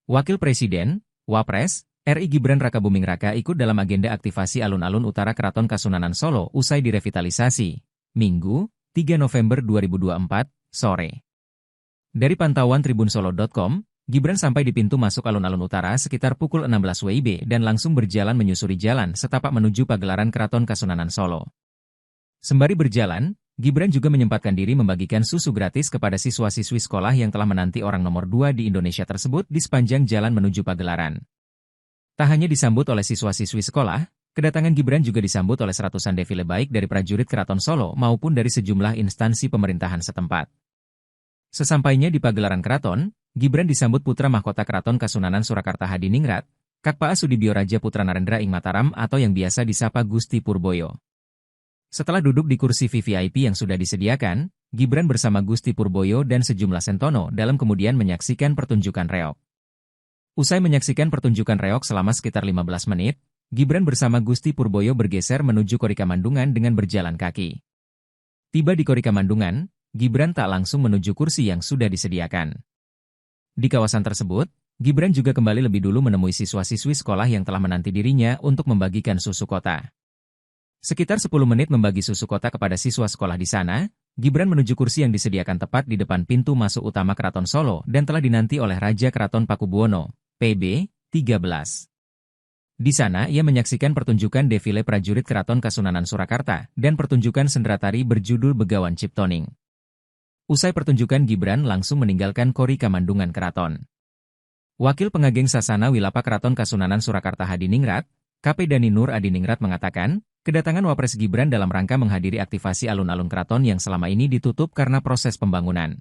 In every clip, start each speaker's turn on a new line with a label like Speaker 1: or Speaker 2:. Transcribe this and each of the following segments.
Speaker 1: Wakil Presiden, Wapres, RI Gibran Rakabuming Raka ikut dalam agenda aktivasi alun-alun utara Keraton Kasunanan Solo usai direvitalisasi, Minggu, 3 November 2024, sore. Dari pantauan tribunsolo.com, Gibran sampai di pintu masuk alun-alun utara sekitar pukul 16 WIB dan langsung berjalan menyusuri jalan setapak menuju pagelaran Keraton Kasunanan Solo. Sembari berjalan, Gibran juga menyempatkan diri membagikan susu gratis kepada siswa-siswi sekolah yang telah menanti orang nomor 2 di Indonesia tersebut di sepanjang jalan menuju pagelaran. Tak hanya disambut oleh siswa-siswi sekolah, kedatangan Gibran juga disambut oleh seratusan defile baik dari prajurit Keraton Solo maupun dari sejumlah instansi pemerintahan setempat. Sesampainya di pagelaran keraton, Gibran disambut putra mahkota Keraton Kasunanan Surakarta Hadiningrat, Kakpaa Sudibyo Raja Putra Narendra ing Mataram atau yang biasa disapa Gusti Purboyo. Setelah duduk di kursi VVIP yang sudah disediakan, Gibran bersama Gusti Purboyo dan sejumlah sentono dalam kemudian menyaksikan pertunjukan reog. Usai menyaksikan pertunjukan reog selama sekitar 15 menit, Gibran bersama Gusti Purboyo bergeser menuju Korikamandungan dengan berjalan kaki. Tiba di Korikamandungan, Gibran tak langsung menuju kursi yang sudah disediakan. Di kawasan tersebut, Gibran juga kembali lebih dulu menemui siswa-siswi sekolah yang telah menanti dirinya untuk membagikan susu kota. Sekitar 10 menit membagi susu kota kepada siswa sekolah di sana, Gibran menuju kursi yang disediakan tepat di depan pintu masuk utama Keraton Solo dan telah dinanti oleh Raja Keraton Pakubuwono, PB, 13. Di sana ia menyaksikan pertunjukan defile prajurit Keraton Kasunanan Surakarta dan pertunjukan sendratari berjudul Begawan Ciptoning. Usai pertunjukan Gibran langsung meninggalkan Korikamandungan Keraton. Wakil Pengageng Sasana Wilapa Keraton Kasunanan Surakarta Hadiningrat, KP Dani Nur Adiningrat mengatakan, kedatangan Wapres Gibran dalam rangka menghadiri aktivasi alun-alun keraton yang selama ini ditutup karena proses pembangunan.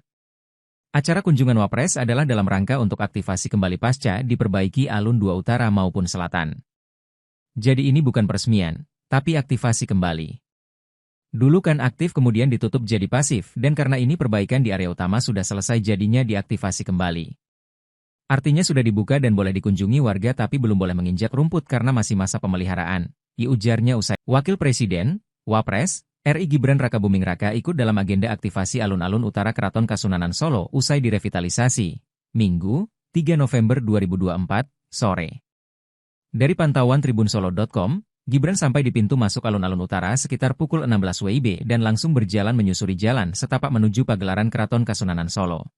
Speaker 1: Acara kunjungan Wapres adalah dalam rangka untuk aktivasi kembali pasca diperbaiki alun 2 utara maupun selatan. Jadi ini bukan peresmian, tapi aktivasi kembali. Dulu kan aktif kemudian ditutup jadi pasif dan karena ini perbaikan di area utama sudah selesai jadinya diaktifasi kembali. Artinya sudah dibuka dan boleh dikunjungi warga tapi belum boleh menginjak rumput karena masih masa pemeliharaan, ujarnya usai. Wakil Presiden, Wapres, RI Gibran Rakabuming Raka ikut dalam agenda aktivasi alun-alun utara Keraton Kasunanan Solo usai direvitalisasi, Minggu, 3 November 2024, sore. Dari pantauan tribunsolo.com, Gibran sampai di pintu masuk alun-alun utara sekitar pukul 16 WIB dan langsung berjalan menyusuri jalan setapak menuju pagelaran Keraton Kasunanan Solo.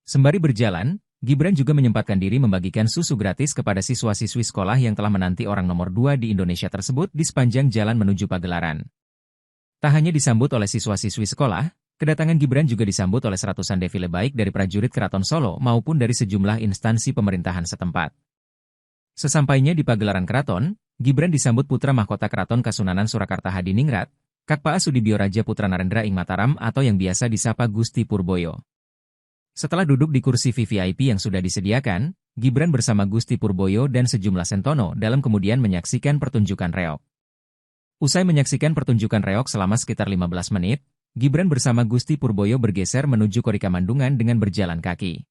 Speaker 1: Sembari berjalan, Gibran juga menyempatkan diri membagikan susu gratis kepada siswa-siswi sekolah yang telah menanti orang nomor 2 di Indonesia tersebut di sepanjang jalan menuju pagelaran. Tak hanya disambut oleh siswa-siswi sekolah, kedatangan Gibran juga disambut oleh seratusan defile baik dari prajurit Keraton Solo maupun dari sejumlah instansi pemerintahan setempat. Sesampainya di pagelaran keraton, Gibran disambut putra mahkota Keraton Kasunanan Surakarta Hadiningrat, Kakpaa Sudibyo Raja Putra Narendra ing Mataram atau yang biasa disapa Gusti Purboyo. Setelah duduk di kursi VVIP yang sudah disediakan, Gibran bersama Gusti Purboyo dan sejumlah sentono dalam kemudian menyaksikan pertunjukan reog. Usai menyaksikan pertunjukan reog selama sekitar 15 menit, Gibran bersama Gusti Purboyo bergeser menuju Korikamandungan dengan berjalan kaki.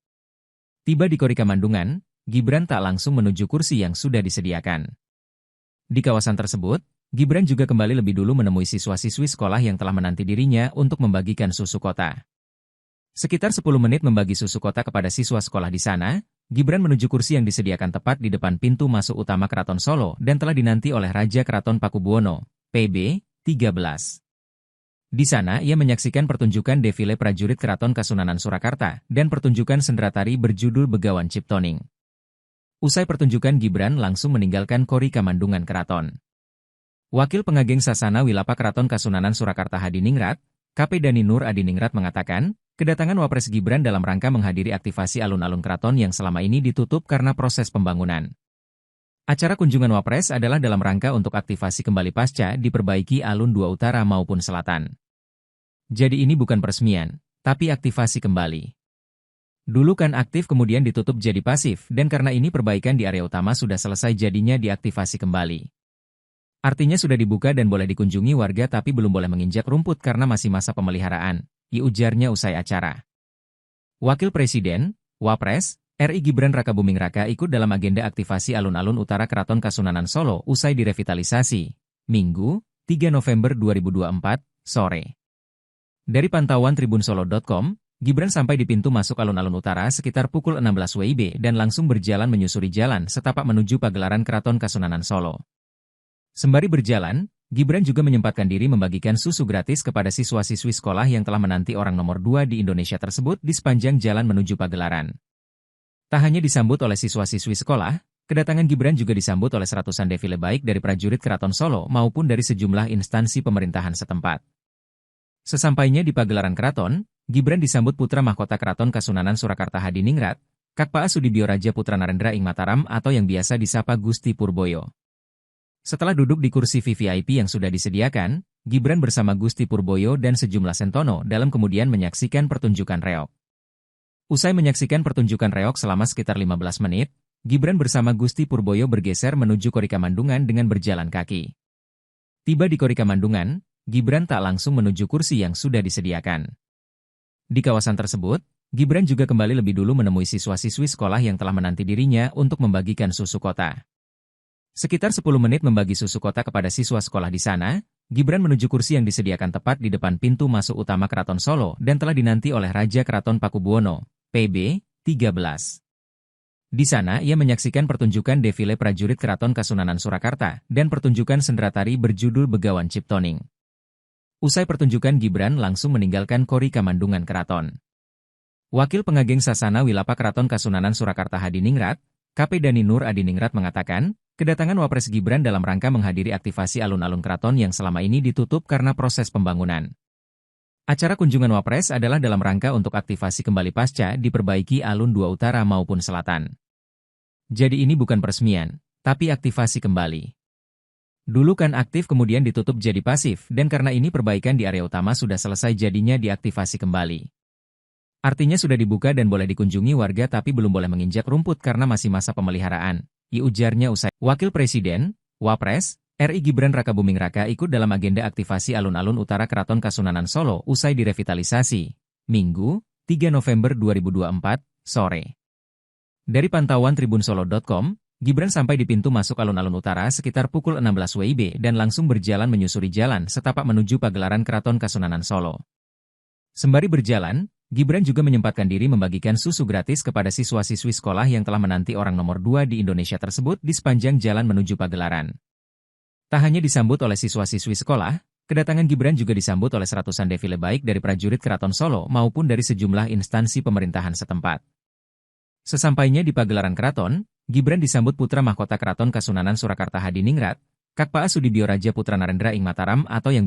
Speaker 1: Tiba di Korikamandungan, Gibran tak langsung menuju kursi yang sudah disediakan. Di kawasan tersebut, Gibran juga kembali lebih dulu menemui siswa-siswi sekolah yang telah menanti dirinya untuk membagikan susu kota. Sekitar 10 menit membagi susu kota kepada siswa sekolah di sana, Gibran menuju kursi yang disediakan tepat di depan pintu masuk utama Keraton Solo dan telah dinanti oleh Raja Keraton Pakubuwono, PB, 13. Di sana ia menyaksikan pertunjukan defile prajurit Keraton Kasunanan Surakarta dan pertunjukan sendratari berjudul Begawan Ciptoning. Usai pertunjukan Gibran langsung meninggalkan Korikamandungan Keraton. Wakil Pengageng Sasana Wilapa Keraton Kasunanan Surakarta Hadiningrat, KP Dani Nur Adiningrat mengatakan, kedatangan Wapres Gibran dalam rangka menghadiri aktivasi alun-alun keraton yang selama ini ditutup karena proses pembangunan. Acara kunjungan Wapres adalah dalam rangka untuk aktivasi kembali pasca diperbaiki alun 2 utara maupun selatan. Jadi ini bukan peresmian, tapi aktivasi kembali. Dulu kan aktif kemudian ditutup jadi pasif dan karena ini perbaikan di area utama sudah selesai jadinya diaktifasi kembali. Artinya sudah dibuka dan boleh dikunjungi warga tapi belum boleh menginjak rumput karena masih masa pemeliharaan, ujarnya usai acara. Wakil Presiden, Wapres, RI Gibran Rakabuming Raka ikut dalam agenda aktivasi alun-alun utara Keraton Kasunanan Solo usai direvitalisasi, Minggu, 3 November 2024, sore. Dari pantauan tribunsolo.com, Gibran sampai di pintu masuk alun-alun utara sekitar pukul 16 WIB dan langsung berjalan menyusuri jalan setapak menuju pagelaran Keraton Kasunanan Solo. Sembari berjalan, Gibran juga menyempatkan diri membagikan susu gratis kepada siswa-siswi sekolah yang telah menanti orang nomor 2 di Indonesia tersebut di sepanjang jalan menuju pagelaran. Tak hanya disambut oleh siswa-siswi sekolah, kedatangan Gibran juga disambut oleh seratusan defile baik dari prajurit Keraton Solo maupun dari sejumlah instansi pemerintahan setempat. Sesampainya di pagelaran keraton, Gibran disambut putra mahkota Keraton Kasunanan Surakarta Hadiningrat, Kakpa Sudibyo Raja Putra Narendra ing Mataram atau yang biasa disapa Gusti Purboyo. Setelah duduk di kursi VVIP yang sudah disediakan, Gibran bersama Gusti Purboyo dan sejumlah sentono dalam kemudian menyaksikan pertunjukan reog. Usai menyaksikan pertunjukan reog selama sekitar 15 menit, Gibran bersama Gusti Purboyo bergeser menuju Korikamandungan dengan berjalan kaki. Tiba di Korikamandungan, Gibran tak langsung menuju kursi yang sudah disediakan. Di kawasan tersebut, Gibran juga kembali lebih dulu menemui siswa-siswi sekolah yang telah menanti dirinya untuk membagikan susu kota. Sekitar 10 menit membagi susu kota kepada siswa sekolah di sana, Gibran menuju kursi yang disediakan tepat di depan pintu masuk utama Keraton Solo dan telah dinanti oleh Raja Keraton Pakubuwono, PB 13. Di sana ia menyaksikan pertunjukan defile prajurit Keraton Kasunanan Surakarta dan pertunjukan sendratari berjudul Begawan Ciptoning. Usai pertunjukan Gibran langsung meninggalkan Korikamandungan Keraton. Wakil Pengageng Sasana Wilapa Keraton Kasunanan Surakarta Hadiningrat, KP Dani Nur Adiningrat mengatakan, kedatangan Wapres Gibran dalam rangka menghadiri aktivasi alun-alun keraton yang selama ini ditutup karena proses pembangunan. Acara kunjungan Wapres adalah dalam rangka untuk aktivasi kembali pasca diperbaiki alun 2 utara maupun selatan. Jadi ini bukan peresmian, tapi aktivasi kembali. Dulu kan aktif kemudian ditutup jadi pasif dan karena ini perbaikan di area utama sudah selesai jadinya diaktifasi kembali. Artinya sudah dibuka dan boleh dikunjungi warga tapi belum boleh menginjak rumput karena masih masa pemeliharaan, ujarnya usai. Wakil Presiden, Wapres, RI Gibran Rakabuming Raka ikut dalam agenda aktivasi alun-alun utara Keraton Kasunanan Solo usai direvitalisasi, Minggu, 3 November 2024, sore. Dari pantauan tribunsolo.com, Gibran sampai di pintu masuk alun-alun utara sekitar pukul 16 WIB dan langsung berjalan menyusuri jalan setapak menuju pagelaran Keraton Kasunanan Solo. Sembari berjalan, Gibran juga menyempatkan diri membagikan susu gratis kepada siswa-siswi sekolah yang telah menanti orang nomor 2 di Indonesia tersebut di sepanjang jalan menuju pagelaran. Tak hanya disambut oleh siswa-siswi sekolah, kedatangan Gibran juga disambut oleh seratusan defile baik dari prajurit Keraton Solo maupun dari sejumlah instansi pemerintahan setempat. Sesampainya di pagelaran keraton, Gibran disambut putra mahkota Keraton Kasunanan Surakarta Hadiningrat, Kakpa Sudibyo Raja Putra Narendra ing Mataram atau yang